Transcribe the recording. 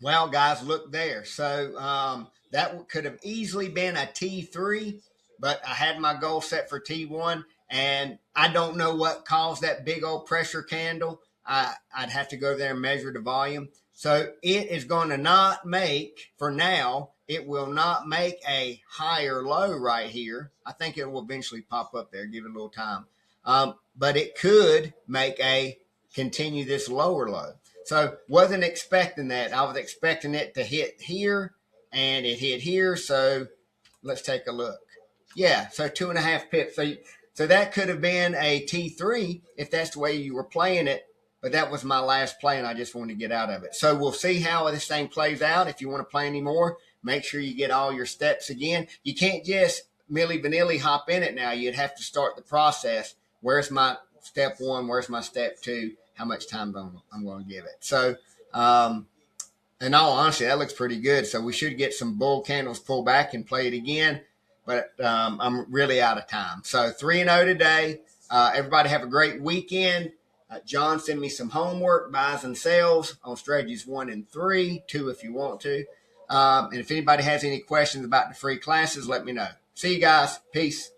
Well, guys, look there. So that could have easily been a T3, but I had my goal set for T1, and I don't know what caused that big old pressure candle. I'd have to go there and measure the volume. So it is going to not make, for now, it will not make a higher low right here. I think it will eventually pop up there, give it a little time. But it could make a continue this lower low. So wasn't expecting that. I was expecting it to hit here, and it hit here. So let's take a look. Yeah, so 2.5 pips. So that could have been a T3 if that's the way you were playing it. But that was my last play, and I just wanted to get out of it. So we'll see how this thing plays out. If you want to play any more, make sure you get all your steps again. You can't just milli vanilli hop in it now. You'd have to start the process. Where's my step one? Where's my step two? How much time I'm going to give it. So, in all honesty, that looks pretty good. So we should get some bull candles pull back and play it again. But I'm really out of time. So 3-0 today. Everybody have a great weekend. John, send me some homework, buys and sells on strategies 1 and 3, 2 if you want to. And if anybody has any questions about the free classes, let me know. See you guys. Peace.